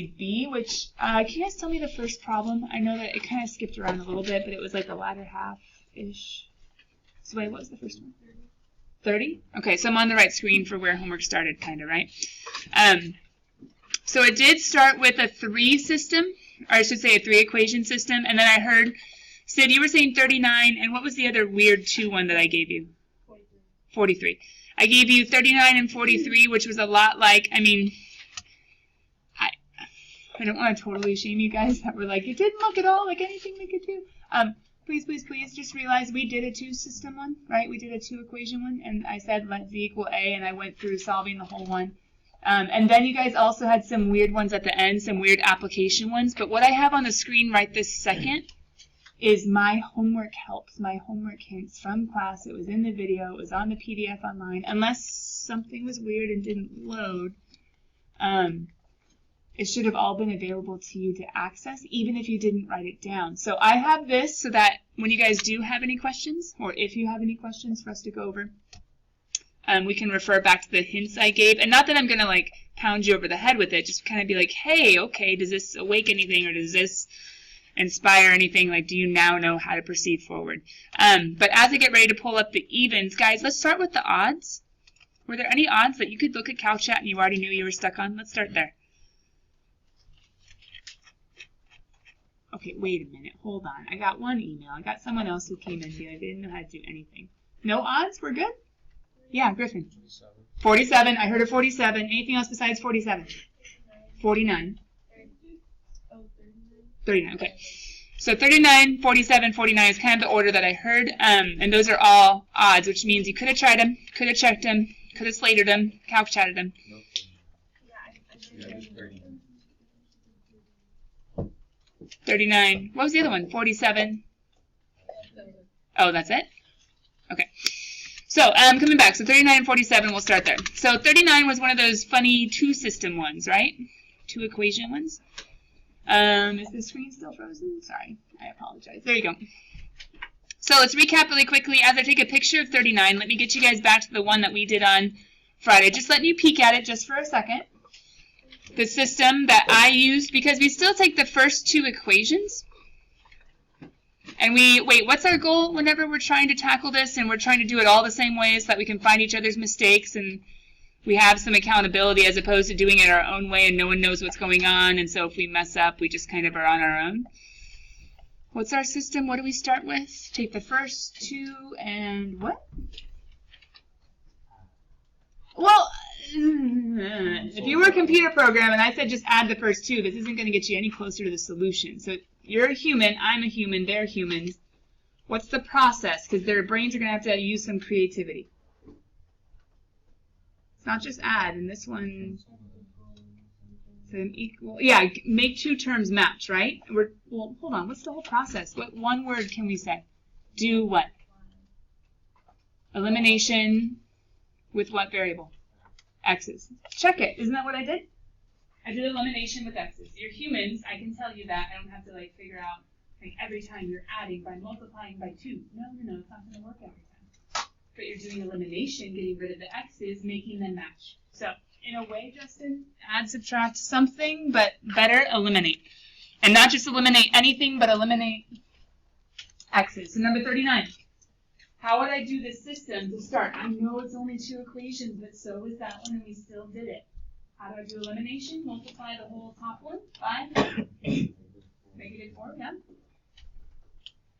B, which, can you guys tell me the first problem? I know that it kind of skipped around a little bit, but it was like the latter half-ish. So wait, what was the first one? 30? Okay, so I'm on the right screen for where homework started, kind of, right? So it did start with a 3 system, or I should say a 3 equation system, and then I heard, Sid, you were saying 39, and what was the other weird 2 one that I gave you? 43. I gave you 39 and 43, which was a lot like, I mean, I don't want to totally shame you guys that were like, it didn't look at all like anything we could do. Please, please, please just realize we did a 2 system one, right? We did a 2 equation one, and I said let z equal a, and I went through solving the whole one. And then you guys also had some weird ones at the end, some weird application ones. But what I have on the screen right this second is my homework helps, my homework hints from class. It was in the video. It was on the PDF online. Unless something was weird and didn't load, it should have all been available to you to access, even if you didn't write it down. So I have this so that when you guys do have any questions, or if you have any questions for us to go over, we can refer back to the hints I gave. And not that I'm going to like pound you over the head with it, just kind of be like, hey, okay, does this awake anything, or does this inspire anything? Like, do you now know how to proceed forward? But as I get ready to pull up the evens, guys, let's start with the odds. Were there any odds that you could look at CalChat and you already knew you were stuck on? Let's start there. Okay, wait a minute. Hold on. I got one email. I got someone else who came in here. I didn't know how to do anything. No odds? We're good? Yeah, Griffin. 47. I heard a 47. Anything else besides 47? 49. 39. Okay. So 39, 47, 49 is kind of the order that I heard. And those are all odds, which means you could have tried them, could have checked them, could have slated them, calc-chatted them. 39. What was the other one? 47. Oh, that's it? Okay. So, coming back. So 39 and 47, we'll start there. So 39 was one of those funny 2 system ones, right? 2 equation ones. Is the screen still frozen? Sorry. I apologize. There you go. So let's recap really quickly. As I take a picture of 39, let me get you guys back to the one that we did on Friday. Just letting you peek at it just for a second. The system that I used, because we still take the first 2 equations. And wait, what's our goal whenever we're trying to tackle this and we're trying to do it all the same way so that we can find each other's mistakes and we have some accountability as opposed to doing it our own way and no one knows what's going on, and so if we mess up, we just kind of are on our own. What's our system? What do we start with? Take the first 2 and what? Well, if you were a computer program and I said just add the first 2, this isn't going to get you any closer to the solution. So you're a human, I'm a human, they're humans. What's the process? Because their brains are going to have to use some creativity. It's not just add, and this one, yeah, make 2 terms match, right? Well, hold on, what's the whole process? What one word can we say? Do what? Elimination with what variable? X's. Check it. Isn't that what I did? I did elimination with X's. You're humans. I can tell you that. I don't have to like figure out like every time you're adding by multiplying by 2. No. It's not going to work every time. But you're doing elimination, getting rid of the X's, making them match. So in a way, Justin, add, subtract something, but better eliminate. And not just eliminate anything, but eliminate X's. So number 39. How would I do this system to start? I know it's only 2 equations, but so is that one, and we still did it. How do I do elimination? Multiply the whole top one by -4, yeah.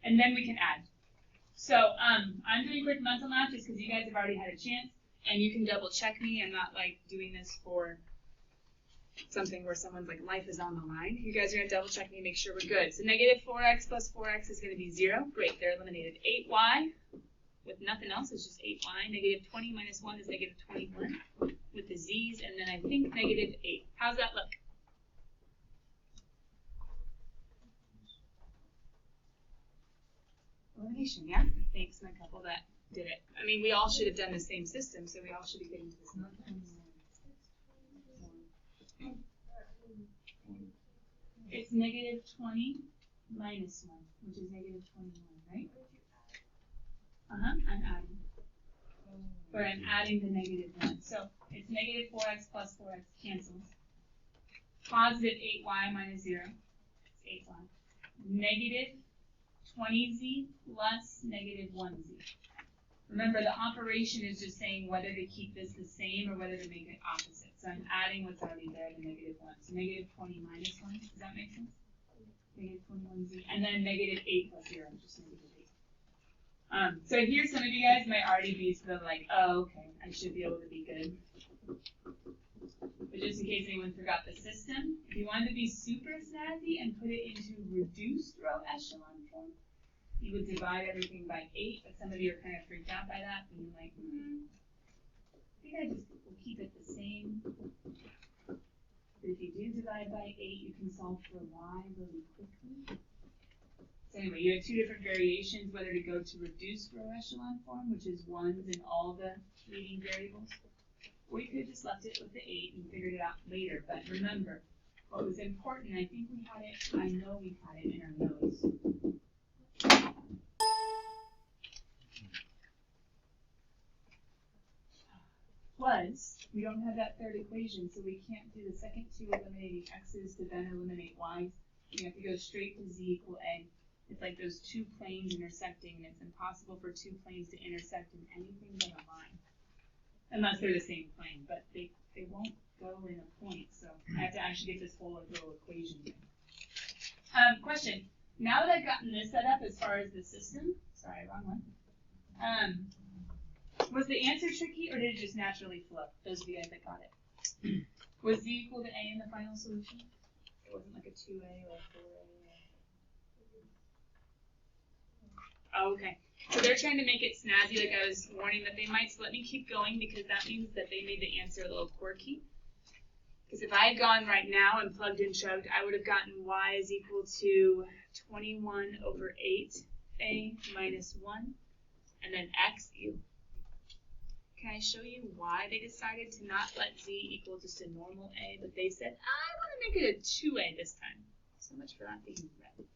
And then we can add. So I'm doing quick mental math just because you guys have already had a chance, and you can double check me. I'm not like doing this for something where someone's like life is on the line. You guys are going to double check me, make sure we're good. So -4x plus 4x is going to be 0. Great, they're eliminated. 8y with nothing else is just 8y. -20 minus 1 is -21 with the z's, and then I think -8. How's that look? Elimination, yeah? Thanks, my couple that did it. I mean, we all should have done the same system, so we all should be getting to this. It's -20 minus 1, which is -21, right? I'm adding. But I'm adding the -1. So it's -4x plus 4x cancels. positive 8y minus 0. It's 8y. Negative 20z plus negative 1z. Remember, the operation is just saying whether to keep this the same or whether to make it opposite. So I'm adding what's already there to negative 1. So negative 20 minus 1. Does that make sense? Negative 21z. And then negative 8 plus 0, just negative 8. So here some of you guys might already be sort of like, oh, okay, I should be able to be good. But just in case anyone forgot the system, if you wanted to be super snazzy and put it into reduced row echelon form, you would divide everything by 8, but some of you are kind of freaked out by that, and you're like, I think I just will keep it the same. But if you do divide by 8, you can solve for y really quickly. So anyway, you have two different variations, whether to go to reduced row echelon form, which is 1s in all the leading variables, or you could have just left it with the 8 and figured it out later. But remember, what was important, I think we had it, I know we had it in our notes. Was, we don't have that third equation, so we can't do the second two eliminating x's to then eliminate y's. We have to go straight to z equal a. It's like those two planes intersecting, and it's impossible for two planes to intersect in anything but a line. Unless they're the same plane, but they won't go in a point, so I have to actually get this whole little equation thing. Question. Now that I've gotten this set up as far as the system, sorry, wrong one. Was the answer tricky, or did it just naturally flow? Those of you guys that got it. Was z equal to a in the final solution? It wasn't like a 2a or a 4a. Oh, okay. So they're trying to make it snazzy, like I was warning that they might, so let me keep going because that means that they made the answer a little quirky. Because if I had gone right now and plugged in chugged, I would have gotten y is equal to 21 over 8a minus 1, and then x. Can I show you why they decided to not let z equal just a normal a, but they said, I want to make it a 2a this time. So much for that being red.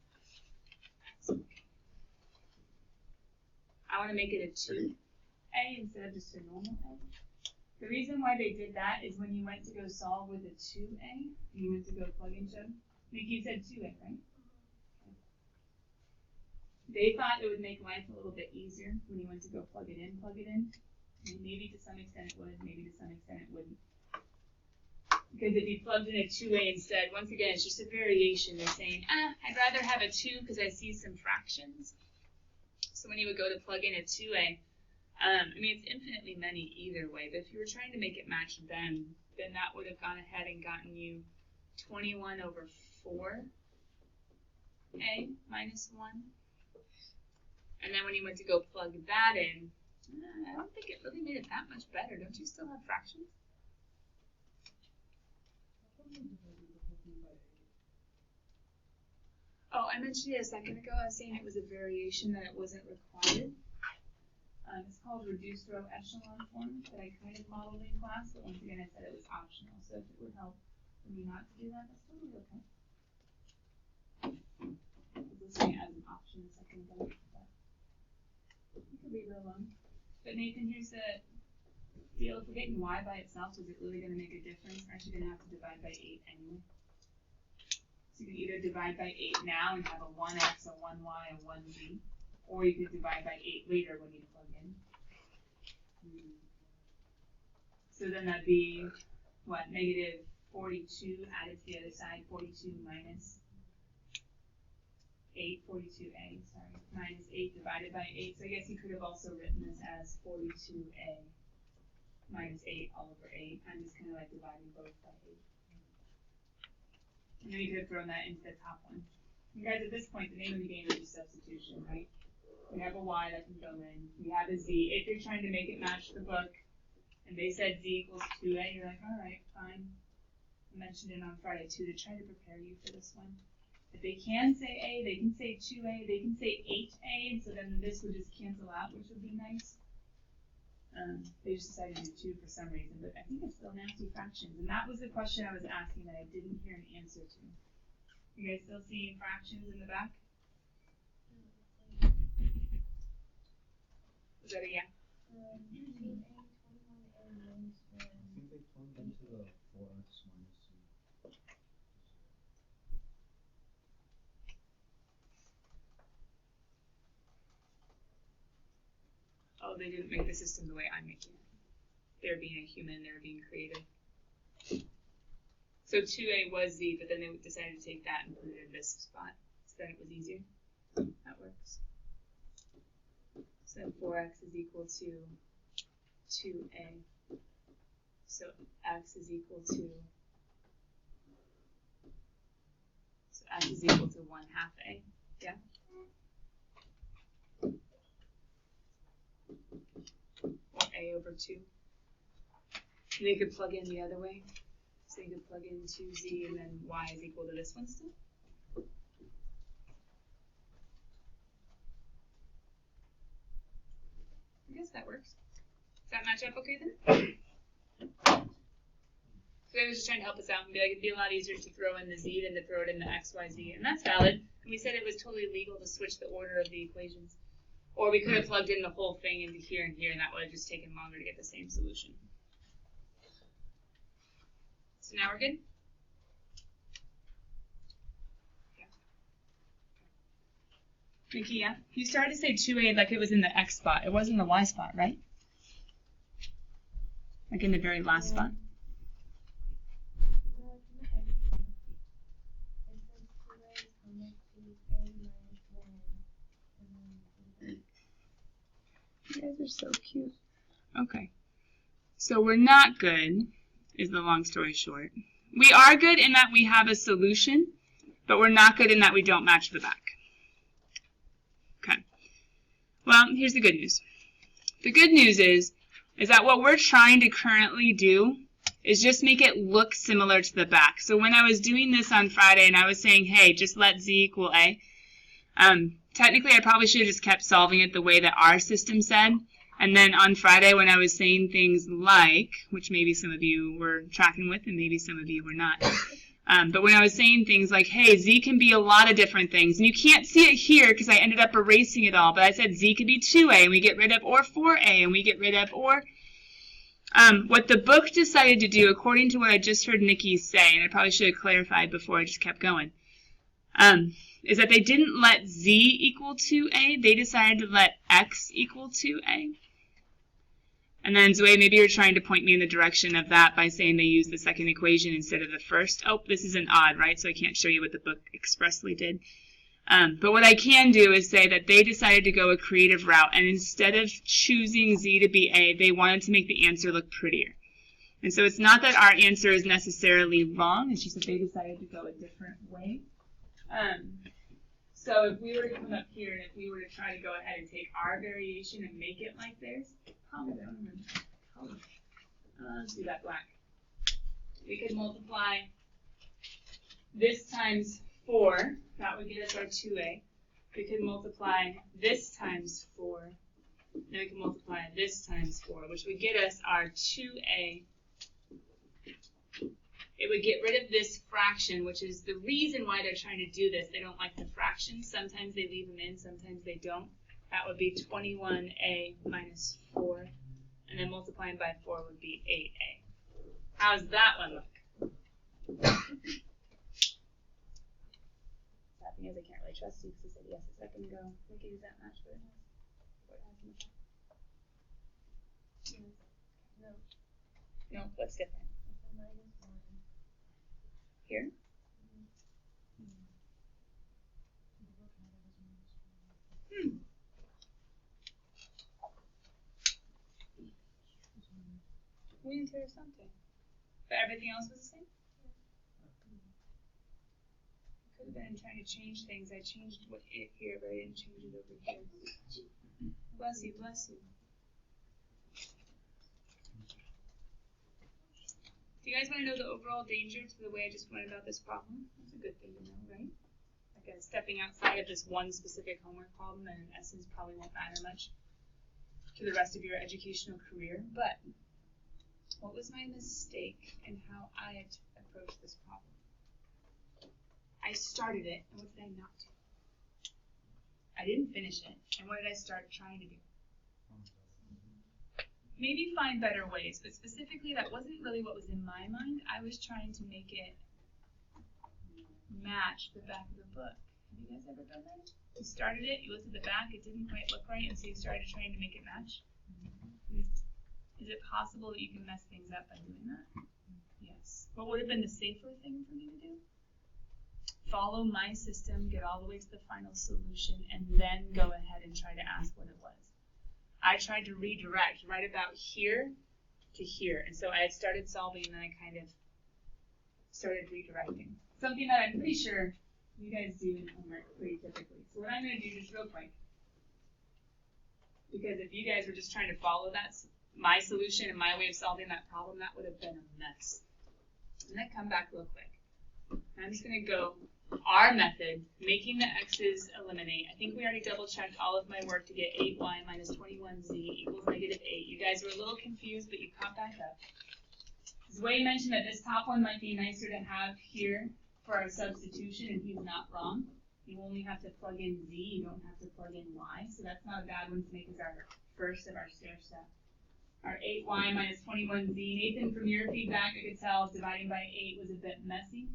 I want to make it a 2a instead of just a normal a. The reason why they did that is when you went to go solve with a 2a, you went to go plug in chug. Nikki said 2a, right? Okay. They thought it would make life a little bit easier when you went to go plug it in. Maybe to some extent it would, maybe to some extent it wouldn't. Because if you plugged in a 2a instead, once again, it's just a variation. They're saying, I'd rather have a 2 because I see some fractions. So when you would go to plug in a 2a, I mean, it's infinitely many either way, but if you were trying to make it match them, then that would have gone ahead and gotten you 21 over 4a minus 1. And then when you went to go plug that in, I don't think it really made it that much better. Don't you still have fractions? Oh, I mentioned it a second ago. I was saying it was a variation, that it wasn't required. It's called reduced row echelon form that I kind of modeled in class, but once again I said it was optional. So if it would help for me not to do that, that's totally okay. I was listening as an option a second ago. But you could leave it alone. But Nathan, here's the deal. If we're getting y by itself, is it really going to make a difference? Aren't you going to have to divide by 8 anyway? So you can either divide by 8 now and have a 1x, a 1y, a 1z, or you could divide by 8 later when you plug in. So then that'd be, what, negative 42 added to the other side, 42 minus 8, 42a, sorry, minus 8 divided by 8. So I guess you could have also written this as 42a minus 8 all over 8. I'm just kind of like dividing both by 8. And then you could have thrown that into the top one. You guys, at this point, the name of the game is just substitution, right? We have a y that can go in. We have a z. If you're trying to make it match the book, and they said z equals 2a, you're like, all right, fine. I mentioned it on Friday, too, to try to prepare you for this one. If they can say a, they can say 2a, they can say 8a, and so then this would just cancel out, which would be nice. They just decided to do 2 for some reason, but I think it's still nasty fractions. And that was the question I was asking that I didn't hear an answer to. You guys still seeing fractions in the back? Was that a yeah? I think they plugged into the 4x minus 2. probably didn't make the system the way I'm making it. They're being a human, they're being creative. So 2a was z, but then they decided to take that and put it in this spot. So then it was easier. That works. So then 4x is equal to 2a. So x is equal to, x is equal to 1/2 a. Yeah? Or a over 2. And they could plug in the other way. So you could plug in 2z and then y is equal to this one still. I guess that works. Does that match up okay then? So I was just trying to help us out and be like, it'd be a lot easier to throw in the z than to throw it in the x, y, z. And that's valid. And we said it was totally legal to switch the order of the equations. Or we could have plugged in the whole thing into here and here, and that would have just taken longer to get the same solution. So now we're good? Yeah. Nikki, yeah? You started to say 2a like it was in the x spot. It was in the y spot, right? Like in the very last spot. You guys are so cute. Okay. So we're not good, is the long story short. We are good in that we have a solution, but we're not good in that we don't match the back. Okay. Well, here's the good news. The good news is that what we're trying to currently do is just make it look similar to the back. So when I was doing this on Friday and I was saying, hey, just let z equal a, technically I probably should have just kept solving it the way that our system said. And then on Friday when I was saying things like, which maybe some of you were tracking with and maybe some of you were not, but when I was saying things like, hey, z can be a lot of different things, and you can't see it here because I ended up erasing it all, but I said z could be 2a, and we get rid of, or 4a, and we get rid of, or... what the book decided to do, according to what I just heard Nikki say, and I probably should have clarified before I just kept going, is that they didn't let z equal 2a, they decided to let x equal 2a. And then, Zoe, maybe you're trying to point me in the direction of that by saying they used the second equation instead of the first. Oh, this is an odd, right? So I can't show you what the book expressly did. But what I can do is say that they decided to go a creative route, and instead of choosing z to be a, they wanted to make the answer look prettier. And so it's not that our answer is necessarily wrong, it's just that they decided to go a different way. So if we were to come up here and if we were to try to go ahead and take our variation and make it like theirs, probably don't remember color. Let's do that black. We could multiply this times 4, that would get us our 2a. We could multiply this times 4, then we can multiply this times 4, which would get us our 2a. It would get rid of this fraction, which is the reason why they're trying to do this. They don't like the fractions. Sometimes they leave them in, sometimes they don't. That would be 21a minus 4, and then multiplying by 4 would be 8a. How's that one look? Sad thing is I can't really trust you because you said yes a second ago. Nikki, does that match what it has in the back? Yes. No. No, what's different? Here? Muy interesante. But everything else was the same? Could have been trying to change things. I changed what it here, but I didn't change it over here. Bless you, bless you. Do you guys want to know the overall danger to the way I just went about this problem? That's a good thing to know, right? Like stepping outside of this one specific homework problem that in essence probably won't matter much to the rest of your educational career. But what was my mistake in how I approached this problem? I started it, and what did I not do? I didn't finish it, and what did I start trying to do? Maybe find better ways, but specifically that wasn't really what was in my mind. I was trying to make it match the back of the book. Have you guys ever done that? You started it, you looked at the back, it didn't quite look right, and so you started trying to make it match. Is it possible that you can mess things up by doing that? Yes. What would have been the safer thing for me to do? Follow my system, get all the way to the final solution, and then go ahead and try to ask what it was. I tried to redirect right about here to here. And so I had started solving, and then I kind of started redirecting. Something that I'm pretty sure you guys do in homework pretty typically. So what I'm going to do just real quick, because if you guys were just trying to follow that, my solution and my way of solving that problem, that would have been a mess. And then come back real quick. I'm just going to go our method, making the x's eliminate. I think we already double-checked all of my work to get 8y minus 21z equals negative 8. You guys were a little confused, but you caught back up. Wade mentioned that this top one might be nicer to have here for our substitution, and he's not wrong. You only have to plug in z, you don't have to plug in y, so that's not a bad one to make as our first of our stair step. Our 8y minus 21z. Nathan, from your feedback, I could tell dividing by 8 was a bit messy.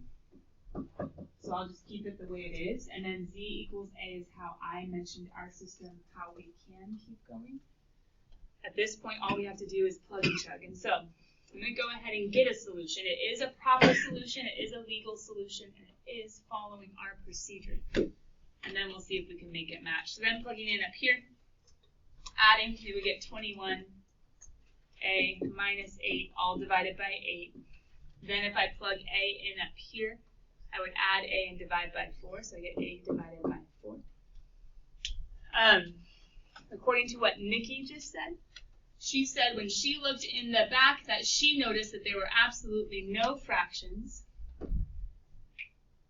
So I'll just keep it the way it is. And then z equals a is how I mentioned our system, how we can keep going. At this point, all we have to do is plug and chug. And so I'm going to go ahead and get a solution. It is a proper solution. It is a legal solution. And it is following our procedure. And then we'll see if we can make it match. So then plugging in up here, adding, we would get 21a minus 8, all divided by 8. Then if I plug a in up here, I would add a and divide by 4, so I get a divided by 4. According to what Nikki just said, she said when she looked in the back that she noticed that there were absolutely no fractions.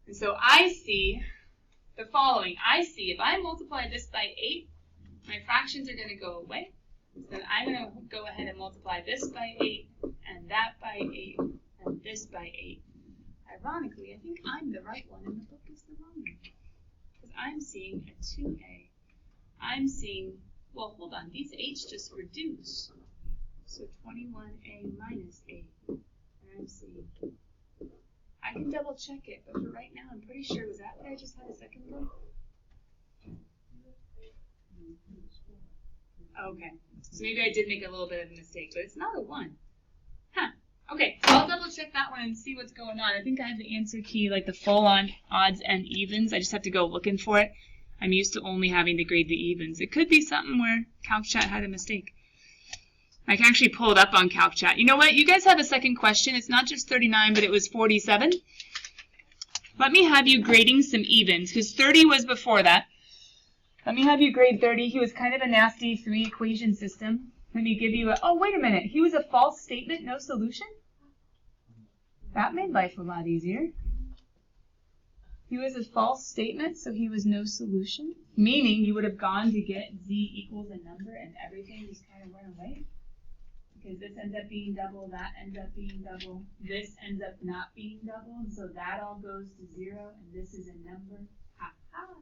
And so I see the following. I see if I multiply this by 8, my fractions are going to go away. So then I'm going to go ahead and multiply this by 8, and that by 8, and this by 8. Ironically, I think I'm the right one and the book is the wrong one. Because I'm seeing a 2a. I'm seeing, well, hold on, these 8's just reduce. So 21a minus 8. And I'm seeing, I can double check it, but for right now, I'm pretty sure, was that what I just had a second ago? Okay, so maybe I did make a little bit of a mistake, but it's not a 1. Huh. Okay, so I'll double check that one and see what's going on. I think I have the answer key, like the full-on odds and evens. I just have to go looking for it. I'm used to only having to grade the evens. It could be something where CalcChat had a mistake. I can actually pull it up on CalcChat. You know what? You guys have a second question. It's not just 39, but it was 47. Let me have you grading some evens, because 30 was before that. Let me have you grade 30. He was kind of a nasty 3-equation system. Let me give you a, oh, wait a minute. He was a false statement, no solution? That made life a lot easier. He was a false statement, so he was no solution. Meaning you would have gone to get z equals a number and everything just kind of went away. Because this ends up being double, that ends up being double, this ends up not being double, and so that all goes to 0, and this is a number. Ha ha.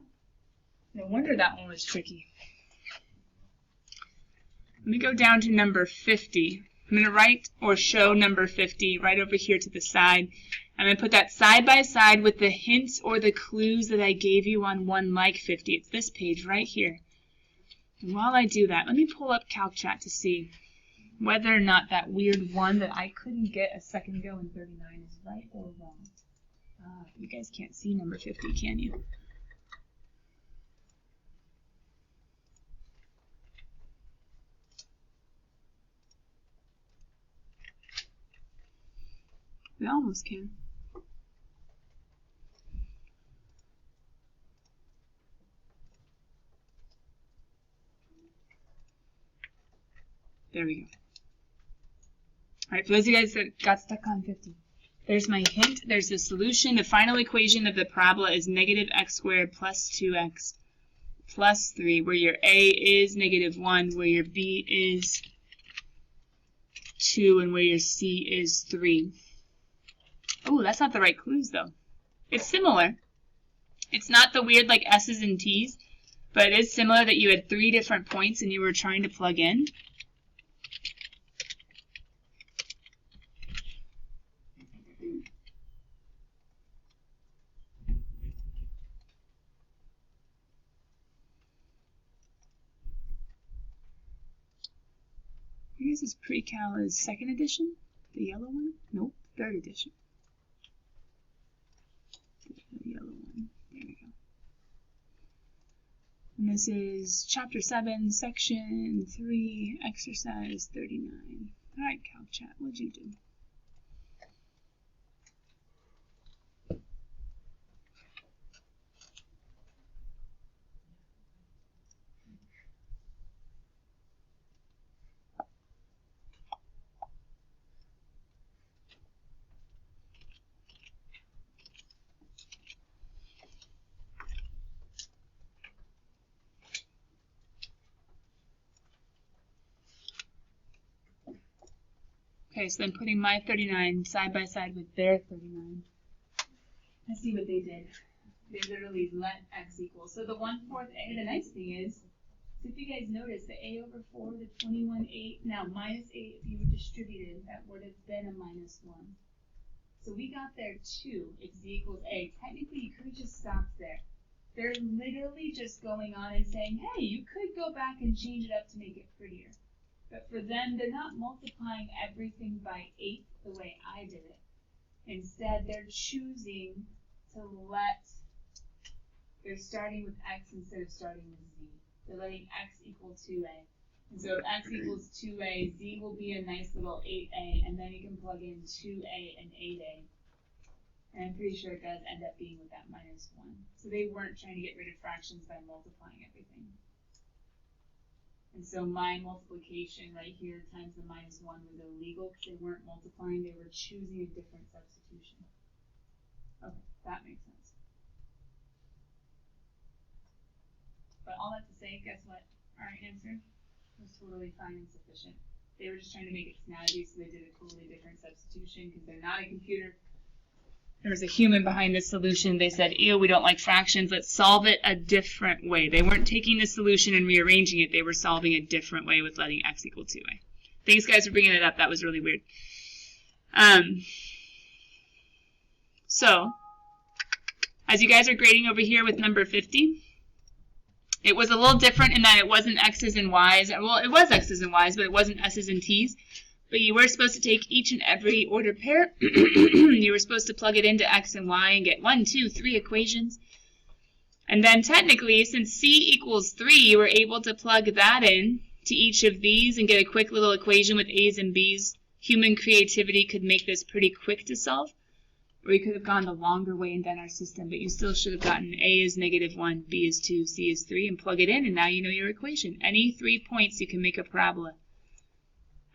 No wonder that one was tricky. Let me go down to number 50. I'm going to write or show number 50 right over here to the side. I'm going to put that side by side with the hints or the clues that I gave you on one like 50. It's this page right here. And while I do that, let me pull up CalcChat to see whether or not that weird 1 that I couldn't get a second ago in 39 is right or wrong. You guys can't see number 50, can you? We almost can. There we go. All right, for those of you guys that got stuck on 50, there's my hint. There's the solution. The final equation of the parabola is negative x squared plus 2x plus 3, where your a is negative 1, where your b is 2, and where your c is 3. Oh, that's not the right clues, though. It's similar. It's not the weird, like, S's and T's, but it is similar that you had 3 different points and you were trying to plug in. guess this Precalc is 2nd edition, the yellow one? Nope, 3rd edition. The yellow one, there we go. And this is Chapter 7, Section 3, Exercise 39. Alright, Calc Chat, what'd you do? Okay, so then putting my 39 side by side with their 39. Let's see what they did. They literally let x equal. So the 1/4 a, the nice thing is, so if you guys notice, the a over 4, the 21/8, now minus 8, if you were distributed, that would have been a minus 1. So we got there 2 if z equals a. Technically, you could have just stopped there. They're literally just going on and saying, hey, you could go back and change it up to make it prettier. But for them, they're not multiplying everything by 8 the way I did it. Instead, they're choosing to they're starting with x instead of starting with z. They're letting x equal 2a. And so if x equals 2a, z will be a nice little 8a, and then you can plug in 2a and 8a. And I'm pretty sure it does end up being with that minus 1. So they weren't trying to get rid of fractions by multiplying everything. And so my multiplication right here times the minus 1 was illegal because they weren't multiplying, they were choosing a different substitution. Okay, that makes sense. But all that to say, guess what? Our answer was totally fine and sufficient. They were just trying to make it snazzy, so they did a totally different substitution because they're not a computer. There was a human behind this solution. They said, ew, we don't like fractions. Let's solve it a different way. They weren't taking the solution and rearranging it. They were solving a different way with letting x equal 2a. Thanks, guys, for bringing it up. That was really weird. So, as you guys are grading over here with number 50, it was a little different in that it wasn't x's and y's. Well, it was x's and y's, but it wasn't s's and t's. But you were supposed to take each and every ordered pair. You were supposed to plug it into x and y and get 1, 2, 3 equations. And then technically, since c equals 3, you were able to plug that in to each of these and get a quick little equation with a's and b's. Human creativity could make this pretty quick to solve. Or you could have gone the longer way and done our system, but you still should have gotten a is -1, b is 2, c is 3, and plug it in, and now you know your equation. Any 3 points you can make a parabola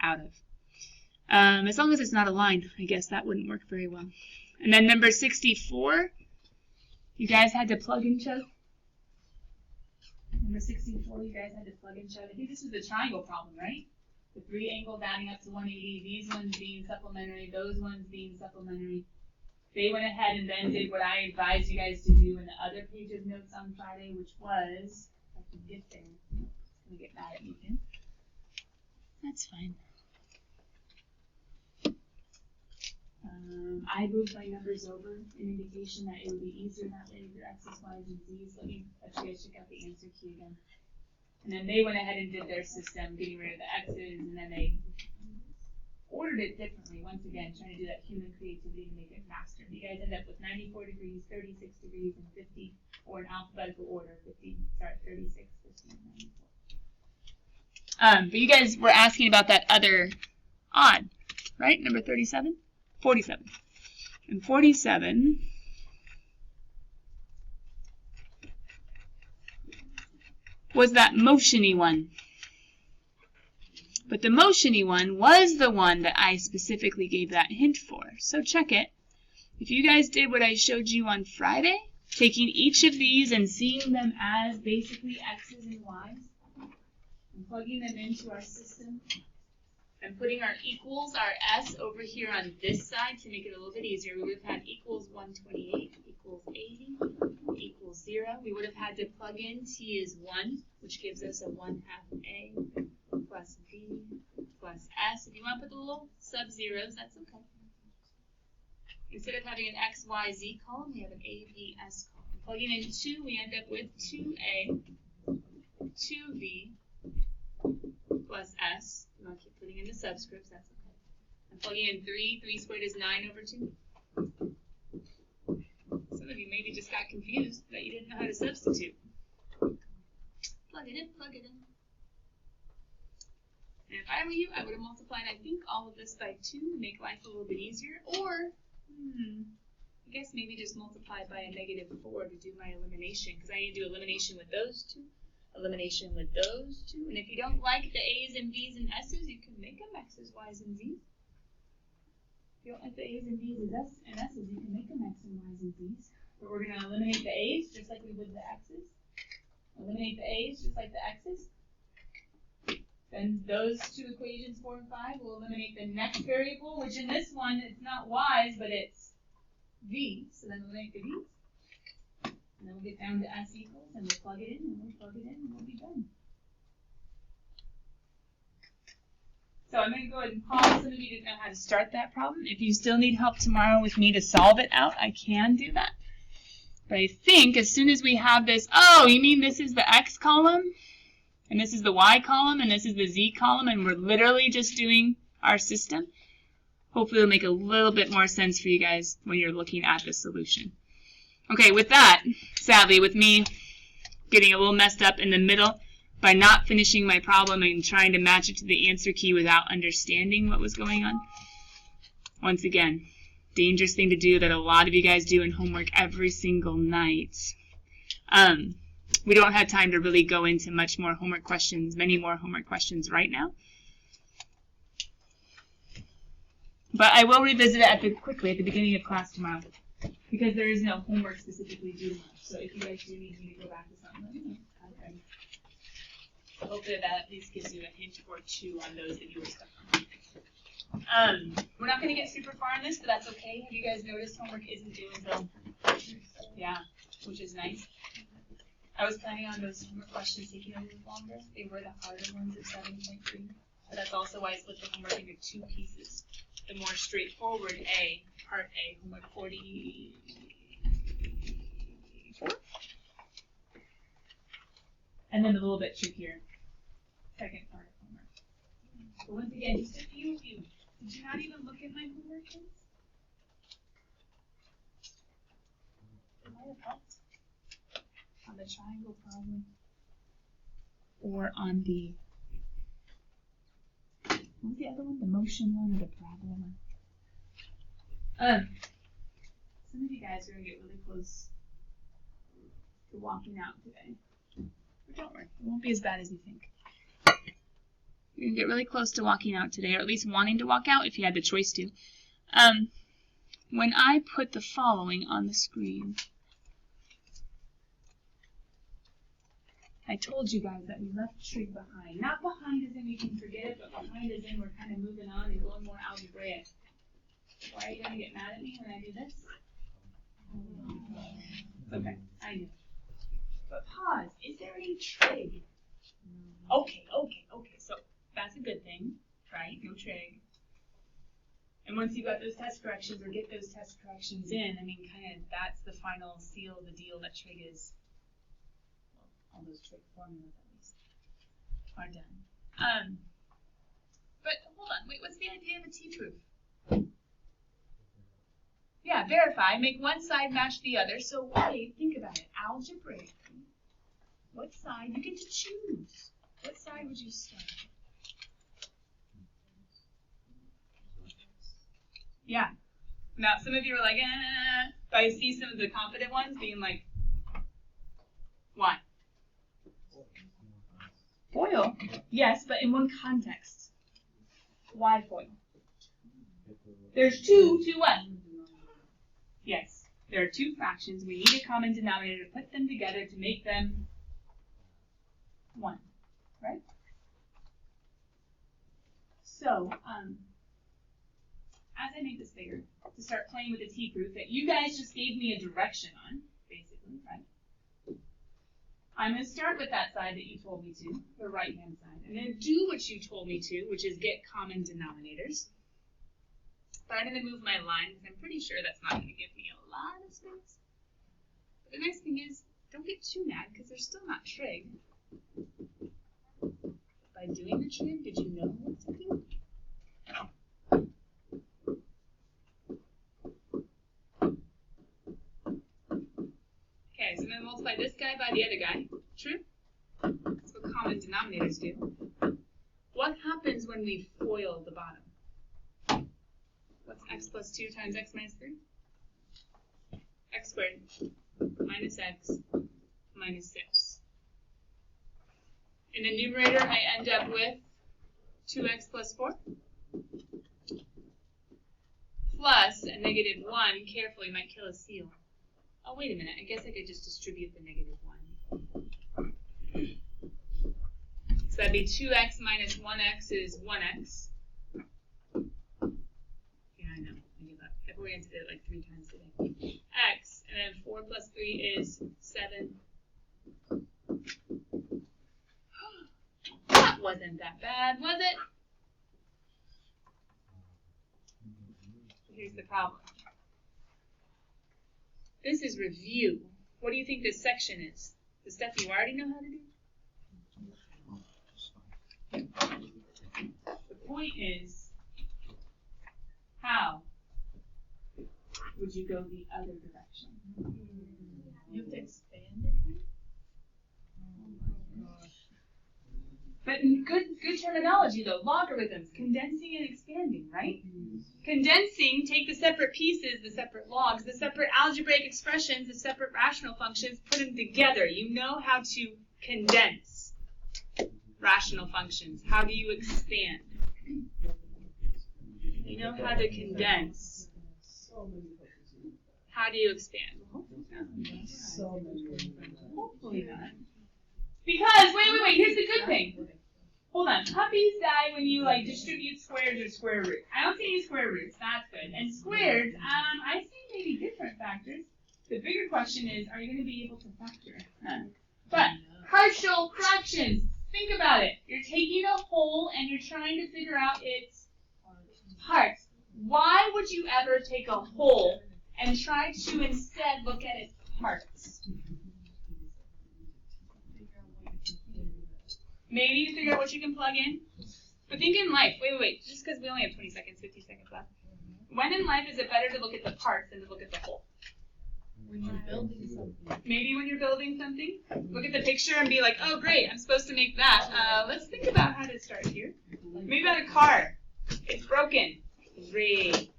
out of. As long as it's not a line, I guess that wouldn't work very well. And then number 64, you guys had to plug and shove. Number 64, you guys had to plug and shove. I think this was the triangle problem, right? The 3 angles adding up to 180, these ones being supplementary, those ones being supplementary. They went ahead and then did what I advised you guys to do in the other page of notes on Friday, which was, if I can get there, it's going to get mad at me again. That's fine. I moved my numbers over, an indication that it would be easier that way with your x's, y's, and z's. Let you guys check out the answer key again. And then they went ahead and did their system, getting rid of the x's, and then they ordered it differently. Once again, trying to do that human creativity to make it faster. You guys end up with 94 degrees, 36 degrees, and 50, or in alphabetical order, 36, 50, and 94. But you guys were asking about that other odd, right? Number 37? 47. And 47 was that motiony one. But the motiony one was the one that I specifically gave that hint for. So check it. If you guys did what I showed you on Friday, taking each of these and seeing them as basically x's and y's, and plugging them into our system, and putting our equals, our s, over here on this side to make it a little bit easier, we would have had equals 128, equals 80, equals 0. We would have had to plug in t is 1, which gives us a 1/2 a plus b plus s. If you want to put the little sub-zeros, that's okay. Instead of having an x, y, z column, we have an a, b, s column. Plugging in 2, we end up with 2a, 2b, plus s. I'll keep putting in the subscripts, that's okay. I'm plugging in 3. 3 squared is 9 over 2. Some of you maybe just got confused that you didn't know how to substitute. Plug it in, plug it in. And if I were you, I would have multiplied, I think, all of this by 2 to make life a little bit easier. Or, I guess maybe just multiply by a negative 4 to do my elimination, because I need to do elimination with those 2, elimination with those 2. And if you don't like the A's and B's and S's, you can make them X's, Y's, and Z's. If you don't like the A's and B's and S's, you can make them X and Y's and Z's. But we're going to eliminate the A's just like we would the X's. Eliminate the A's just like the X's. Then those two equations, 4 and 5, will eliminate the next variable, which in this one, it's not Y's, but it's V. So then eliminate the V's. And then we'll get down to S equals, and we'll plug it in, and we'll plug it in, and we'll be done. So I'm going to go ahead and pause. Some of you didn't know how to start that problem. If you still need help tomorrow with me to solve it out, I can do that. But I think as soon as we have this, oh, you mean this is the X column, and this is the Y column, and this is the Z column, and we're literally just doing our system? Hopefully it'll make a little bit more sense for you guys when you're looking at the solution. Okay, with that, sadly, with me getting a little messed up in the middle by not finishing my problem and trying to match it to the answer key without understanding what was going on, once again, dangerous thing to do that a lot of you guys do in homework every single night. We don't have time to really go into much more homework questions, many more homework questions right now. But I will revisit it quickly at the beginning of class tomorrow, because there is no homework specifically due tomorrow. So if you guys do need me to go back to something, let me know. Okay. Hopefully that at least gives you a hint or two on those that you were stuck on. We're not going to get super far on this, but that's okay. Have you guys noticed homework isn't due until, yeah, which is nice. I was planning on those homework questions taking a little longer. They were the harder ones at 7.3. But that's also why I split the homework into 2 pieces. The more straightforward A, part A, homework 44. And then a little bit trickier, second part of homework. But once again, just a few of you. Did you not even look at my homework kids? It might have helped. On the triangle problem. Or on the, what was the other one? The motion one or the parabola one? Some of you guys are going to get really close to walking out today. But don't worry, it won't be as bad as you think. You're going to get really close to walking out today, or at least wanting to walk out if you had the choice to. When I put the following on the screen, I told you guys that we left trig behind. Not behind as in we can forget it, but behind as in we're kind of moving on and going more algebraic. Why are you going to get mad at me when I do this? Okay, I know. But pause. Is there any trig? Okay. So that's a good thing, right? No trig. And once you've got those test corrections or get those test corrections in, I mean, kind of that's the final seal of the deal that trig is. All those trig formulas at least are done. But hold on, wait, what's the idea of a t-proof? Yeah, verify, make one side match the other. So wait, think about it. Algebraically, what side? You get to choose. What side would you start? Yeah. Now, some of you are like, but I see some of the confident ones being like, why? Foil? Yes, but in one context. Why foil? There's two what? Yes, there are 2 fractions. We need a common denominator to put them together to make them 1, right? So, as I make this bigger, to start playing with the t-proof that you guys just gave me a direction on, basically, right? I'm going to start with that side that you told me to, the right-hand side, and then do what you told me to, which is get common denominators. But I'm going to move my line because I'm pretty sure that's not going to give me a lot of space. But the nice thing is, don't get too mad because they're still not trig. By by doing the trig? Did you know what to do? Okay, so I'm going to multiply this guy by the other guy. True? That's what common denominators do. What happens when we FOIL the bottom? What's x plus 2 times x minus 3? X squared minus x minus 6. In the numerator, I end up with 2x plus 4 plus a negative 1. Carefully, might kill a seal. Oh, wait a minute. I guess I could just distribute the negative 1. So that'd be 2x minus 1x is 1x. Yeah, I know. I give up. I've oriented it like 3 times today. X, and then 4 plus 3 is 7. That wasn't that bad, was it? Here's the problem. This is review. What do you think this section is? The stuff you already know how to do? The point is, how would you go the other direction? You have to expand it? But good terminology though, logarithms, condensing and expanding, right? Condensing, take the separate pieces, the separate logs, the separate algebraic expressions, the separate rational functions, put them together. You know how to condense rational functions. How do you expand? You know how to condense. How do you expand? Hopefully not. Because, wait, here's the good thing. Hold on. Puppies die when you, distribute squares or square roots. I don't see any square roots. That's good. And squares, I see maybe different factors. The bigger question is, are you going to be able to factor? But partial fractions. Think about it. You're taking a whole and you're trying to figure out its parts. Why would you ever take a whole and try to instead look at its parts? Maybe to figure out what you can plug in. But think in life. Wait. Just because we only have 20 seconds, 50 seconds left. When in life is it better to look at the parts than to look at the whole? When you're building something. Maybe when you're building something. Look at the picture and be like, oh, great, I'm supposed to make that. Let's think about how to start here. Maybe about a car. It's broken. Great.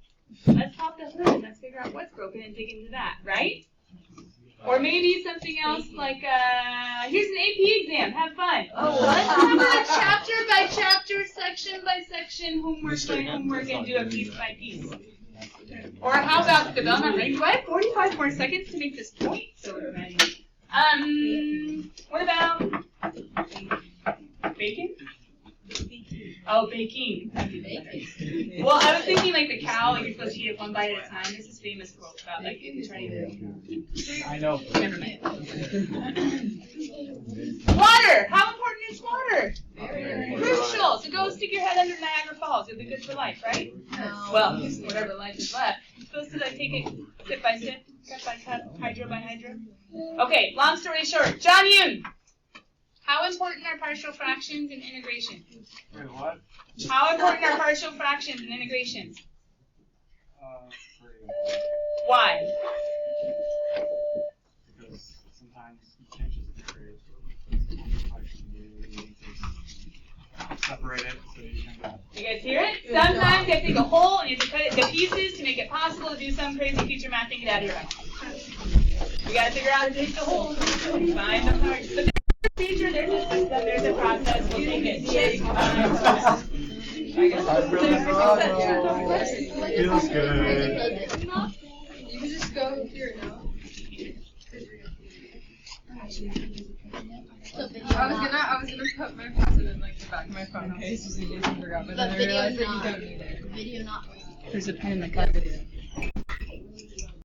Let's pop the hood and let's figure out what's broken and dig into that, right? Or maybe something else like, here's an AP exam. Have fun. Oh, let's have a chapter by chapter, section by section, homework by homework, and do it piece by piece. Or how about development range? Do I have 45 more seconds to make this point? So what about bacon? Oh, baking. Well, I was thinking like the cow, you're supposed to eat it one bite at a time. There's this famous quote about like if you try to. I know. Never mind. Water. How important is water? Very crucial. So go stick your head under Niagara Falls. You'll be good for life, right? No. Well, whatever life is left. You're supposed to like take it sip by sip, cup by cup, hydro by hydro. Okay. Long story short, John Yoon. How important are partial fractions and integration? Wait, what? How important are partial fractions and integrations? Why? Because sometimes you can't just integrate. You need to separate it so you can. You guys hear it? Sometimes you have to take a whole and you have to cut it into pieces to make it possible to do some crazy future math and get out of your house. We got to figure out how to take the whole, find the parts. But procedure, there's a system, there's a process, we'll take it. Feels good. You can just go here now. I was gonna put my password in like the back of my phone case just in case I forgot, but then I realized that you don't need it. Video not. There's a pen in the cup.